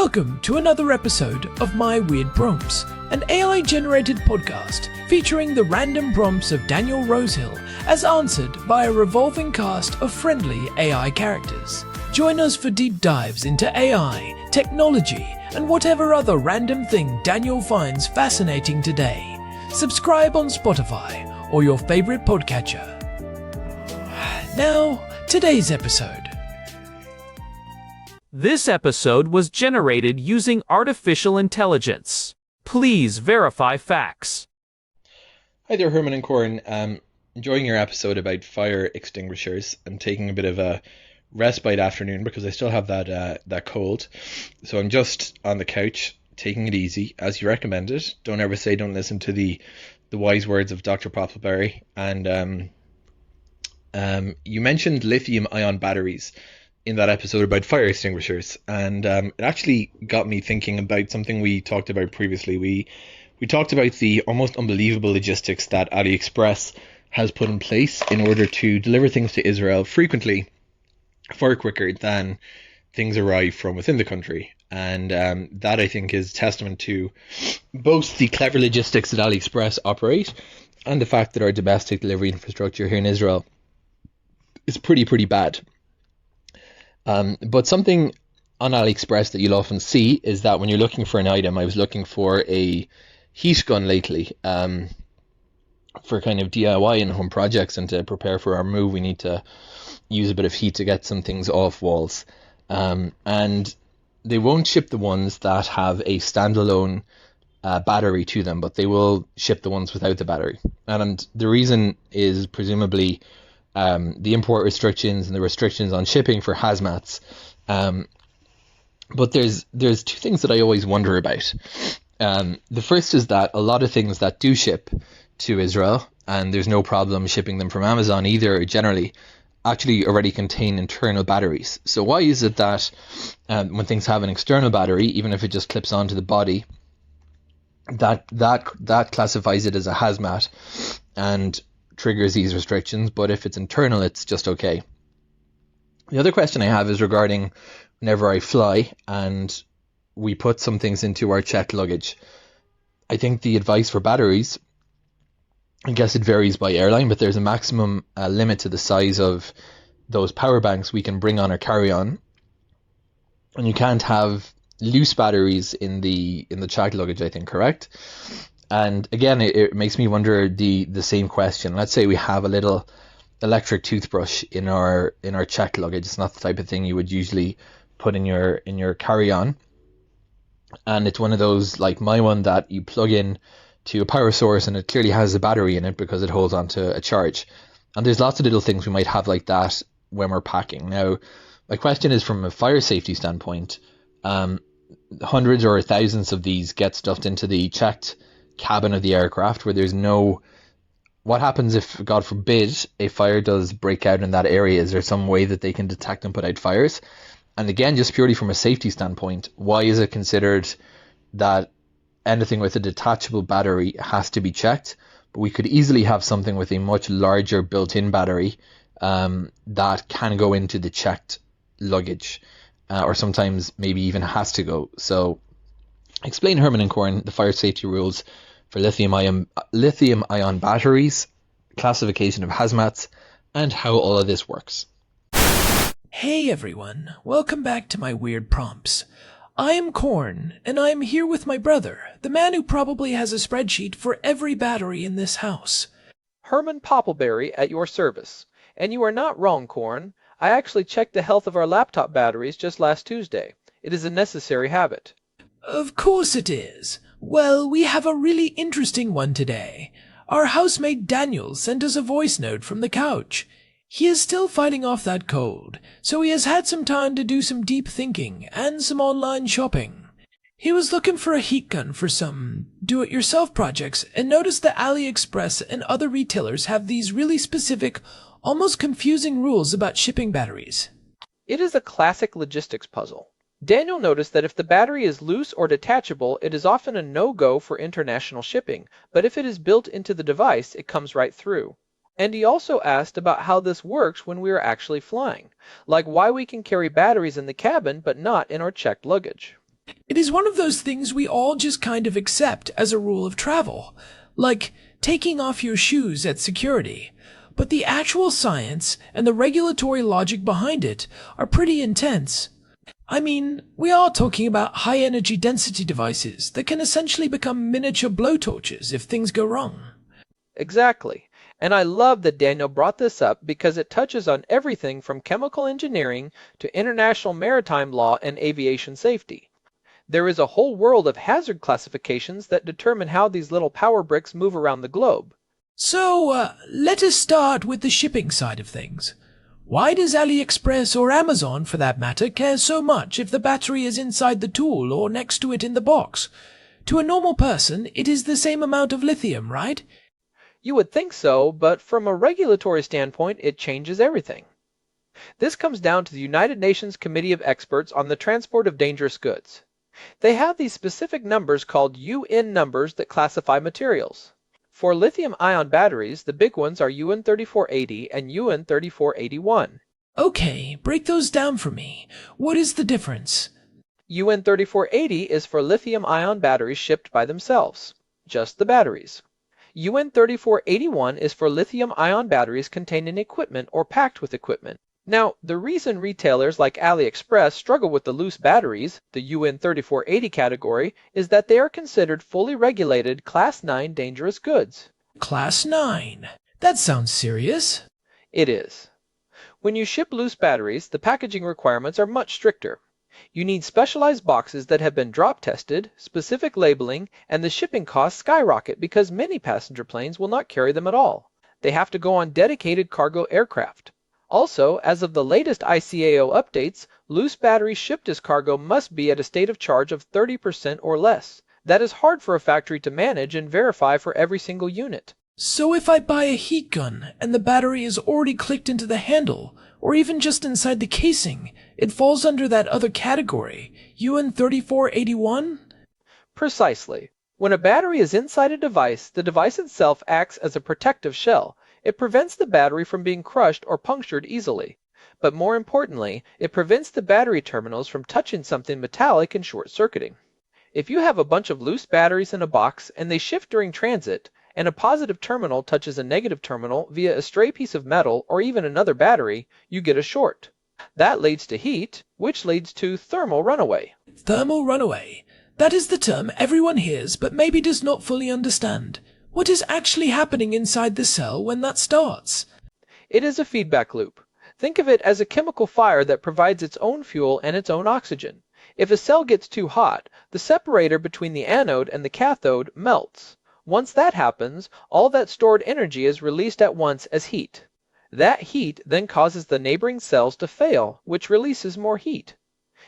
Welcome to another episode of My Weird Prompts, an AI-generated podcast featuring the random prompts of Daniel Rosehill as answered by a revolving cast of friendly AI characters. Join us for deep dives into AI, technology, and whatever other random thing Daniel finds fascinating today. Subscribe on Spotify or your favorite podcatcher. Now, today's episode. This episode was generated using artificial intelligence. Please verify facts. Hi there, Herman and Corn. Enjoying your episode about fire extinguishers. I'm taking a bit of a respite afternoon because I still have that cold. So I'm just on the couch, taking it easy, as you recommended. Don't ever say don't listen to the wise words of Dr. Poppleberry. And you mentioned lithium-ion batteries in that episode about fire extinguishers, and it actually got me thinking about something we talked about previously. We talked about the almost unbelievable logistics that AliExpress has put in place in order to deliver things to Israel frequently far quicker than things arrive from within the country. And that, I think, is testament to both the clever logistics that AliExpress operate and the fact that our domestic delivery infrastructure here in Israel is pretty bad. But something on AliExpress that you'll often see is that when you're looking for an item, I was looking for a heat gun lately for kind of DIY and home projects, and to prepare for our move, we need to use a bit of heat to get some things off walls. And they won't ship the ones that have a standalone battery to them, but they will ship the ones without the battery. And the reason is presumably the import restrictions and the restrictions on shipping for hazmats. But there's two things that I always wonder about. The first is that a lot of things that do ship to Israel, and there's no problem shipping them from Amazon either, generally, actually already contain internal batteries. So why is it that when things have an external battery, even if it just clips onto the body, that classifies it as a hazmat and triggers these restrictions, but if it's internal, it's just okay? The other question I have is regarding whenever I fly and we put some things into our checked luggage. I think the advice for batteries, I guess it varies by airline, but there's a maximum limit to the size of those power banks we can bring on or carry on, and you can't have loose batteries in the checked luggage, I think, correct? And again, it makes me wonder the same question. Let's say we have a little electric toothbrush in our checked luggage. It's not the type of thing you would usually put in your carry-on, and it's one of those like my one that you plug in to a power source and it clearly has a battery in it because it holds onto a charge. And there's lots of little things we might have like that when we're packing. Now, my question is from a fire safety standpoint. Hundreds or thousands of these get stuffed into the checked cabin of the aircraft where there's no... What happens if, God forbid, a fire does break out in that area? Is there some way that they can detect and put out fires? And again, just purely from a safety standpoint, why is it considered that anything with a detachable battery has to be checked, but we could easily have something with a much larger built-in battery that can go into the checked luggage, or sometimes maybe even has to go? So explain, Herman and Corn, the fire safety rules for lithium-ion batteries, classification of hazmats, and how all of this works. Hey everyone, welcome back to My Weird Prompts. I am Corn, and I am here with my brother, the man who probably has a spreadsheet for every battery in this house. Herman Poppleberry at your service. And you are not wrong, Corn. I actually checked the health of our laptop batteries just last Tuesday. It is a necessary habit. Of course it is. Well, we have a really interesting one today. Our housemate Daniel sent us a voice note from the couch. He is still fighting off that cold, so he has had some time to do some deep thinking and some online shopping. He was looking for a heat gun for some do-it-yourself projects and noticed that AliExpress and other retailers have these really specific, almost confusing rules about shipping batteries. It is a classic logistics puzzle. Daniel noticed that if the battery is loose or detachable, it is often a no-go for international shipping, but if it is built into the device, it comes right through. And he also asked about how this works when we are actually flying, like why we can carry batteries in the cabin but not in our checked luggage. It is one of those things we all just kind of accept as a rule of travel, like taking off your shoes at security. But the actual science and the regulatory logic behind it are pretty intense. I mean, we are talking about high-energy density devices that can essentially become miniature blowtorches if things go wrong. Exactly. And I love that Daniel brought this up because it touches on everything from chemical engineering to international maritime law and aviation safety. There is a whole world of hazard classifications that determine how these little power bricks move around the globe. So, let us start with the shipping side of things. Why does AliExpress or Amazon, for that matter, care so much if the battery is inside the tool or next to it in the box? To a normal person, it is the same amount of lithium, right? You would think so, but from a regulatory standpoint, it changes everything. This comes down to the United Nations Committee of Experts on the Transport of Dangerous Goods. They have these specific numbers called UN numbers that classify materials. For lithium-ion batteries, the big ones are UN 3480 and UN 3481. Okay, break those down for me. What is the difference? UN 3480 is for lithium-ion batteries shipped by themselves, just the batteries. UN 3481 is for lithium-ion batteries containing equipment or packed with equipment. Now, the reason retailers like AliExpress struggle with the loose batteries, the UN 3480 category, is that they are considered fully regulated Class 9 dangerous goods. Class 9. That sounds serious. It is. When you ship loose batteries, the packaging requirements are much stricter. You need specialized boxes that have been drop tested, specific labeling, and the shipping costs skyrocket because many passenger planes will not carry them at all. They have to go on dedicated cargo aircraft. Also, as of the latest ICAO updates, loose batteries shipped as cargo must be at a state of charge of 30% or less. That is hard for a factory to manage and verify for every single unit. So if I buy a heat gun and the battery is already clicked into the handle, or even just inside the casing, it falls under that other category, UN 3481? Precisely. When a battery is inside a device, the device itself acts as a protective shell. It prevents the battery from being crushed or punctured easily. But more importantly, it prevents the battery terminals from touching something metallic and short-circuiting. If you have a bunch of loose batteries in a box and they shift during transit, and a positive terminal touches a negative terminal via a stray piece of metal or even another battery, you get a short. That leads to heat, which leads to thermal runaway. Thermal runaway. That is the term everyone hears but maybe does not fully understand. What is actually happening inside the cell when that starts? It is a feedback loop. Think of it as a chemical fire that provides its own fuel and its own oxygen. If a cell gets too hot, the separator between the anode and the cathode melts. Once that happens, all that stored energy is released at once as heat. That heat then causes the neighboring cells to fail, which releases more heat.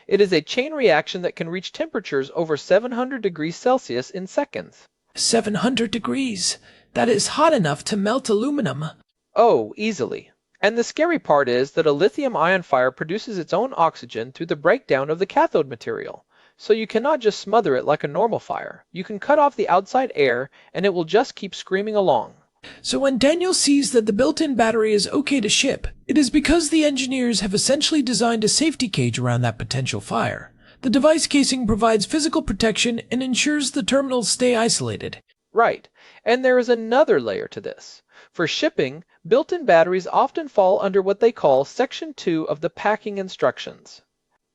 It is a chain reaction that can reach temperatures over 700 degrees Celsius in seconds. 700 degrees. That is hot enough to melt aluminum. Oh, easily. And the scary part is that a lithium-ion fire produces its own oxygen through the breakdown of the cathode material. So you cannot just smother it like a normal fire. You can cut off the outside air, and it will just keep screaming along. So when Daniel sees that the built-in battery is okay to ship, it is because the engineers have essentially designed a safety cage around that potential fire. The device casing provides physical protection and ensures the terminals stay isolated. Right. And there is another layer to this. For shipping, built-in batteries often fall under what they call Section 2 of the packing instructions.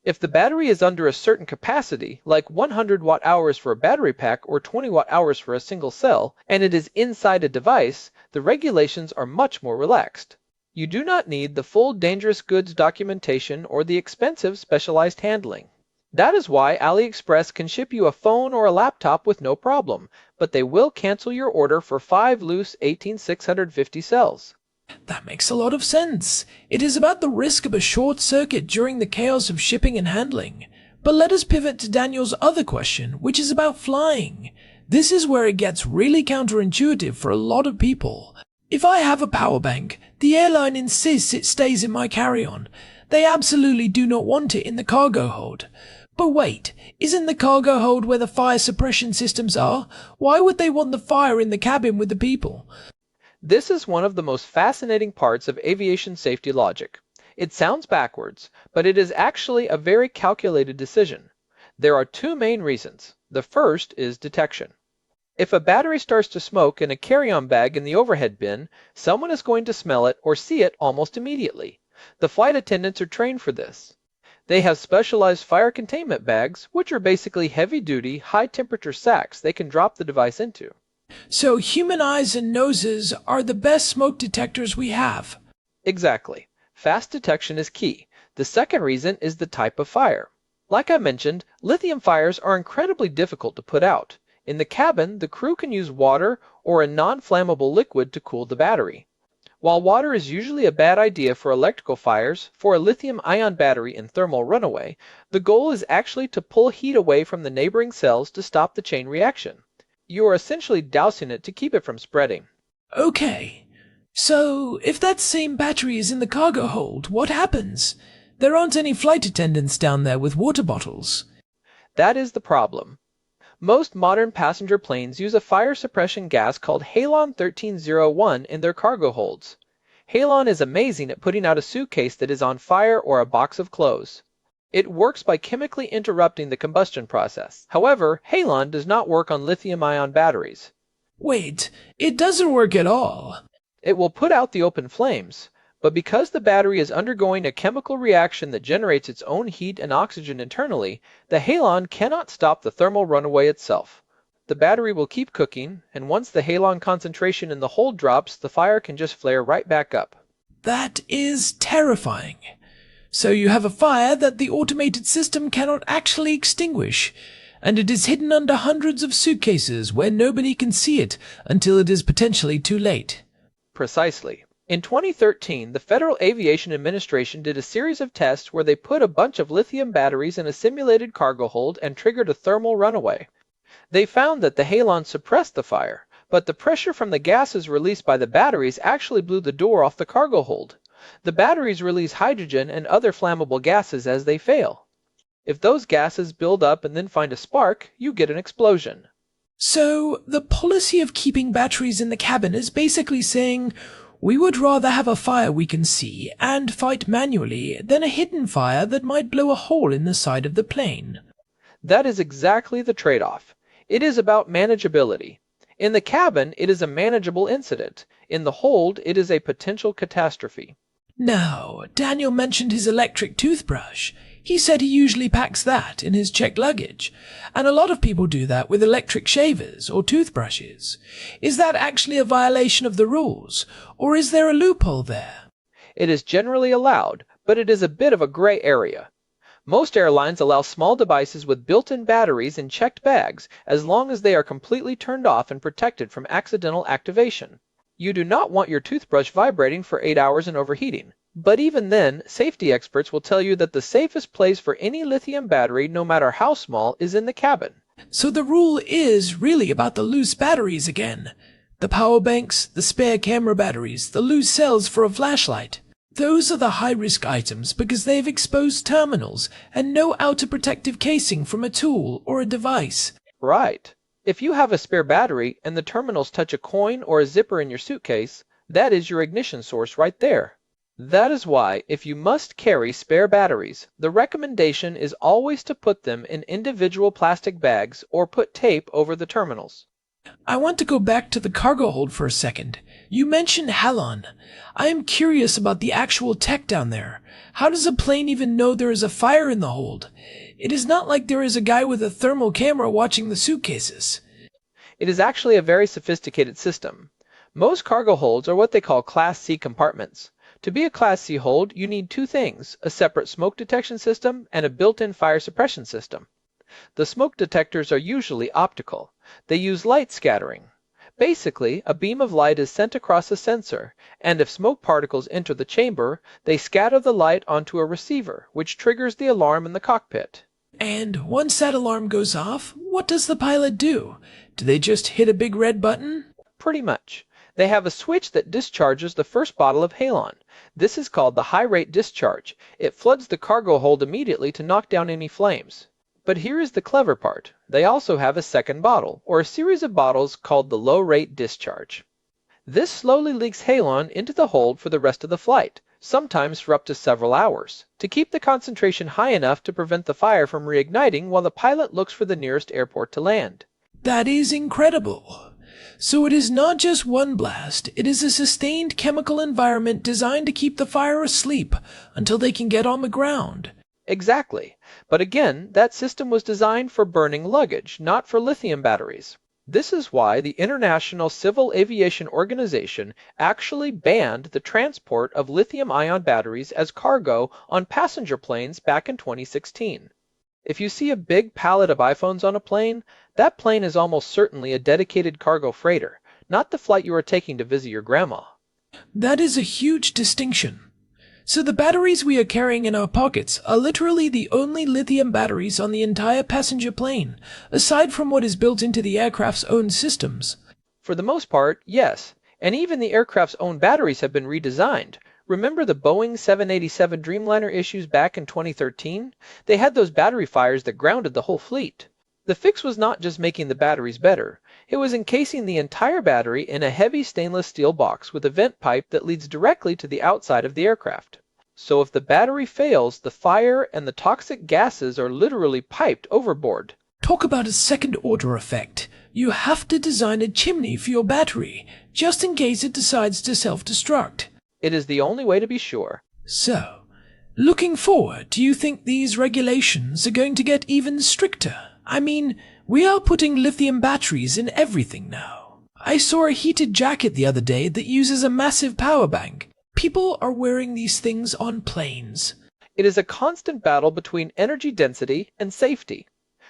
If the battery is under a certain capacity, like 100 watt-hours for a battery pack or 20 watt-hours for a single cell, and it is inside a device, the regulations are much more relaxed. You do not need the full dangerous goods documentation or the expensive specialized handling. That is why AliExpress can ship you a phone or a laptop with no problem, but they will cancel your order for 5 loose 18650 cells. That makes a lot of sense. It is about the risk of a short circuit during the chaos of shipping and handling. But let us pivot to Daniel's other question, which is about flying. This is where it gets really counterintuitive for a lot of people. If I have a power bank, the airline insists it stays in my carry-on. They absolutely do not want it in the cargo hold. But wait, isn't the cargo hold where the fire suppression systems are? Why would they want the fire in the cabin with the people? This is one of the most fascinating parts of aviation safety logic. It sounds backwards, but it is actually a very calculated decision. There are two main reasons. The first is detection. If a battery starts to smoke in a carry-on bag in the overhead bin, someone is going to smell it or see it almost immediately. The flight attendants are trained for this. They have specialized fire containment bags, which are basically heavy-duty, high-temperature sacks they can drop the device into. So human eyes and noses are the best smoke detectors we have. Exactly. Fast detection is key. The second reason is the type of fire. Like I mentioned, lithium fires are incredibly difficult to put out. In the cabin, the crew can use water or a non-flammable liquid to cool the battery. While water is usually a bad idea for electrical fires, for a lithium-ion battery in thermal runaway, the goal is actually to pull heat away from the neighboring cells to stop the chain reaction. You are essentially dousing it to keep it from spreading. Okay. So, if that same battery is in the cargo hold, what happens? There aren't any flight attendants down there with water bottles. That is the problem. Most modern passenger planes use a fire suppression gas called Halon 1301 in their cargo holds. Halon is amazing at putting out a suitcase that is on fire or a box of clothes. It works by chemically interrupting the combustion process. However, Halon does not work on lithium-ion batteries. Wait, it doesn't work at all. It will put out the open flames, but because the battery is undergoing a chemical reaction that generates its own heat and oxygen internally, the halon cannot stop the thermal runaway itself. The battery will keep cooking, and once the halon concentration in the hold drops, the fire can just flare right back up. That is terrifying. So you have a fire that the automated system cannot actually extinguish, and it is hidden under hundreds of suitcases where nobody can see it until it is potentially too late. Precisely. In 2013, the Federal Aviation Administration did a series of tests where they put a bunch of lithium batteries in a simulated cargo hold and triggered a thermal runaway. They found that the halon suppressed the fire, but the pressure from the gases released by the batteries actually blew the door off the cargo hold. The batteries release hydrogen and other flammable gases as they fail. If those gases build up and then find a spark, you get an explosion. So, the policy of keeping batteries in the cabin is basically saying, we would rather have a fire we can see and fight manually than a hidden fire that might blow a hole in the side of the plane. That is exactly the trade-off. It is about manageability. In the cabin, it is a manageable incident. In the hold, it is a potential catastrophe. Now, Daniel mentioned his electric toothbrush. He said he usually packs that in his checked luggage, and a lot of people do that with electric shavers or toothbrushes. Is that actually a violation of the rules, or is there a loophole there? It is generally allowed, but it is a bit of a gray area. Most airlines allow small devices with built-in batteries in checked bags as long as they are completely turned off and protected from accidental activation. You do not want your toothbrush vibrating for 8 hours and overheating. But even then, safety experts will tell you that the safest place for any lithium battery, no matter how small, is in the cabin. So the rule is really about the loose batteries again. The power banks, the spare camera batteries, the loose cells for a flashlight. Those are the high-risk items because they have exposed terminals and no outer protective casing from a tool or a device. Right. If you have a spare battery and the terminals touch a coin or a zipper in your suitcase, that is your ignition source right there. That is why, if you must carry spare batteries, the recommendation is always to put them in individual plastic bags or put tape over the terminals. I want to go back to the cargo hold for a second. You mentioned halon. I am curious about the actual tech down there. How does a plane even know there is a fire in the hold? It is not like there is a guy with a thermal camera watching the suitcases. It is actually a very sophisticated system. Most cargo holds are what they call Class C compartments. To be a Class C hold, you need two things, a separate smoke detection system and a built-in fire suppression system. The smoke detectors are usually optical. They use light scattering. Basically, a beam of light is sent across a sensor, and if smoke particles enter the chamber, they scatter the light onto a receiver, which triggers the alarm in the cockpit. And once that alarm goes off, what does the pilot do? Do they just hit a big red button? Pretty much. They have a switch that discharges the first bottle of halon. This is called the high-rate discharge. It floods the cargo hold immediately to knock down any flames. But here is the clever part. They also have a second bottle, or a series of bottles called the low-rate discharge. This slowly leaks halon into the hold for the rest of the flight, sometimes for up to several hours, to keep the concentration high enough to prevent the fire from reigniting while the pilot looks for the nearest airport to land. That is incredible. So it is not just one blast, it is a sustained chemical environment designed to keep the fire asleep until they can get on the ground. Exactly. But again, that system was designed for burning luggage, not for lithium batteries. This is why the International Civil Aviation Organization actually banned the transport of lithium-ion batteries as cargo on passenger planes back in 2016. If you see a big pallet of iPhones on a plane, that plane is almost certainly a dedicated cargo freighter, not the flight you are taking to visit your grandma. That is a huge distinction. So the batteries we are carrying in our pockets are literally the only lithium batteries on the entire passenger plane, aside from what is built into the aircraft's own systems. For the most part, yes, and even the aircraft's own batteries have been redesigned. Remember the Boeing 787 Dreamliner issues back in 2013? They had those battery fires that grounded the whole fleet. The fix was not just making the batteries better, it was encasing the entire battery in a heavy stainless steel box with a vent pipe that leads directly to the outside of the aircraft. So if the battery fails, the fire and the toxic gases are literally piped overboard. Talk about a second-order effect. You have to design a chimney for your battery, just in case it decides to self-destruct. It is the only way to be sure. So, looking forward, do you think these regulations are going to get even stricter? I mean, we are putting lithium batteries in everything now. I saw a heated jacket the other day that uses a massive power bank. People are wearing these things on planes. It is a constant battle between energy density and safety.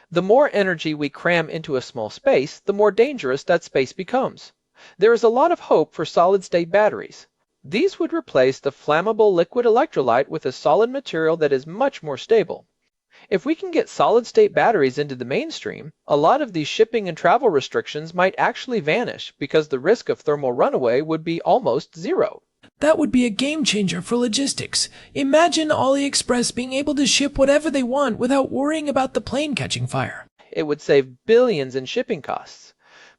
The more energy we cram into a small space, the more dangerous that space becomes. There is a lot of hope for solid-state batteries. These would replace the flammable liquid electrolyte with a solid material that is much more stable. If we can get solid-state batteries into the mainstream, a lot of these shipping and travel restrictions might actually vanish because the risk of thermal runaway would be almost zero. That would be a game changer for logistics. Imagine AliExpress being able to ship whatever they want without worrying about the plane catching fire. It would save billions in shipping costs.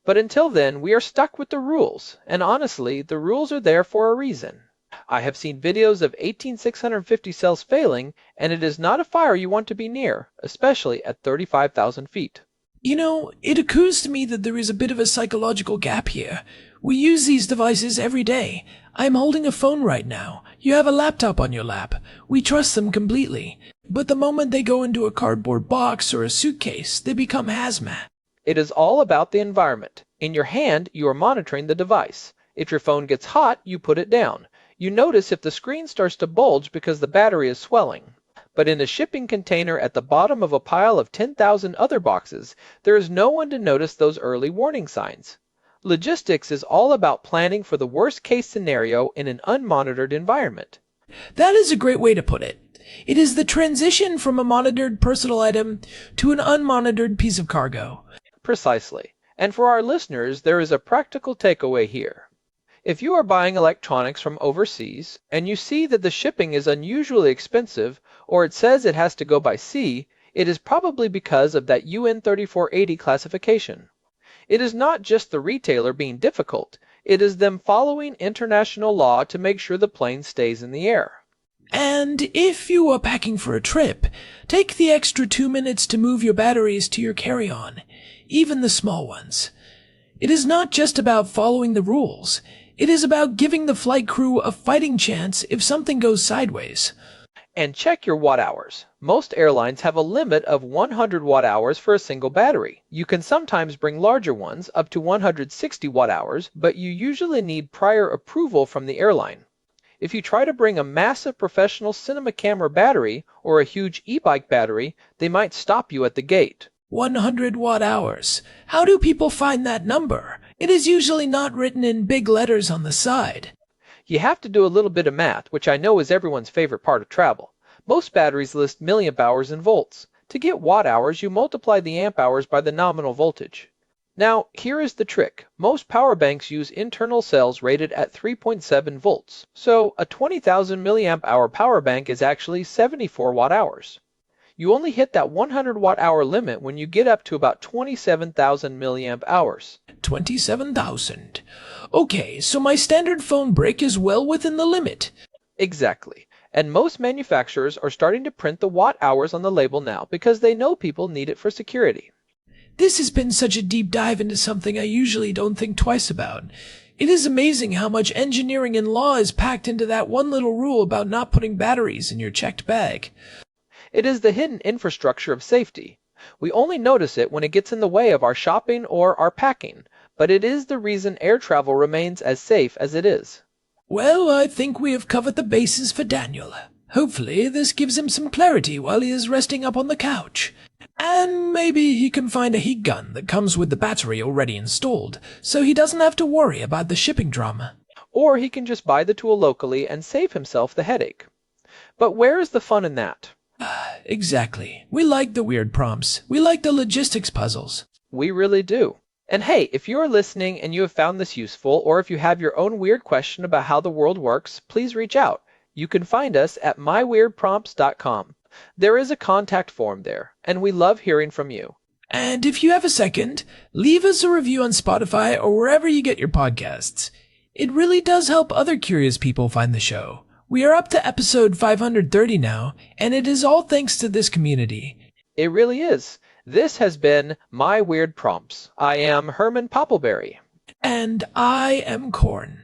But until then, we are stuck with the rules, and honestly, the rules are there for a reason. I have seen videos of 18650 cells failing, and it is not a fire you want to be near, especially at 35,000 feet. You know, it occurs to me that there is a bit of a psychological gap here. We use these devices every day. I'm holding a phone right now. You have a laptop on your lap. We trust them completely. But the moment they go into a cardboard box or a suitcase, they become hazmat. It is all about the environment. In your hand, you are monitoring the device. If your phone gets hot, you put it down. You notice if the screen starts to bulge because the battery is swelling. But in a shipping container at the bottom of a pile of 10,000 other boxes, there is no one to notice those early warning signs. Logistics is all about planning for the worst-case scenario in an unmonitored environment. That is a great way to put it. It is the transition from a monitored personal item to an unmonitored piece of cargo. Precisely. And for our listeners, there is a practical takeaway here. If you are buying electronics from overseas and you see that the shipping is unusually expensive or it says it has to go by sea, it is probably because of that UN 3480 classification. It is not just the retailer being difficult, it is them following international law to make sure the plane stays in the air. And if you are packing for a trip, take the extra 2 minutes to move your batteries to your carry-on, even the small ones. It is not just about following the rules. It is about giving the flight crew a fighting chance if something goes sideways. And check your watt hours. Most airlines have a limit of 100 watt hours for a single battery. You can sometimes bring larger ones, up to 160 watt hours, but you usually need prior approval from the airline. If you try to bring a massive professional cinema camera battery or a huge e-bike battery, they might stop you at the gate. 100 watt hours. How do people find that number? It is usually not written in big letters on the side. You have to do a little bit of math, which I know is everyone's favorite part of travel. Most batteries list milliamp hours in volts. To get watt hours, you multiply the amp hours by the nominal voltage. Now, here is the trick. Most power banks use internal cells rated at 3.7 volts. So, a 20,000 milliamp hour power bank is actually 74 watt hours. You only hit that 100 watt hour limit when you get up to about 27,000 milliamp hours. 27,000. Okay, so my standard phone brick is well within the limit. Exactly. And most manufacturers are starting to print the watt hours on the label now because they know people need it for security. This has been such a deep dive into something I usually don't think twice about. It is amazing how much engineering and law is packed into that one little rule about not putting batteries in your checked bag. It is the hidden infrastructure of safety. We only notice it when it gets in the way of our shopping or our packing, but it is the reason air travel remains as safe as it is. Well, I think we have covered the bases for Daniel. Hopefully this gives him some clarity while he is resting up on the couch. And maybe he can find a heat gun that comes with the battery already installed, so he doesn't have to worry about the shipping drama. Or he can just buy the tool locally and save himself the headache. But where is the fun in that? Exactly. We like the weird prompts. We like the logistics puzzles. We really do. And hey, if you are listening and you have found this useful, or if you have your own weird question about how the world works, please reach out. You can find us at myweirdprompts.com. There is a contact form there, and we love hearing from you. And if you have a second, leave us a review on Spotify or wherever you get your podcasts. It really does help other curious people find the show. We are up to episode 530 now, and it is all thanks to this community. It really is. This has been My Weird Prompts. I am Herman Poppleberry. And I am Corn.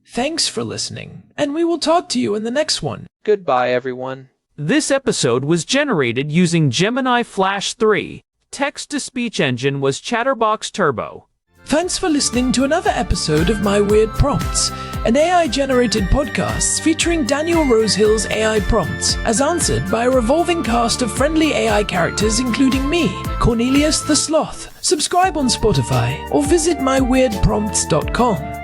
Thanks for listening, and we will talk to you in the next one. Goodbye, everyone. This episode was generated using Gemini Flash 3. Text-to-speech engine was Chatterbox Turbo. Thanks for listening to another episode of My Weird Prompts, an AI-generated podcast featuring Daniel Rosehill's AI prompts, as answered by a revolving cast of friendly AI characters including me, Cornelius the Sloth. Subscribe on Spotify or visit myweirdprompts.com.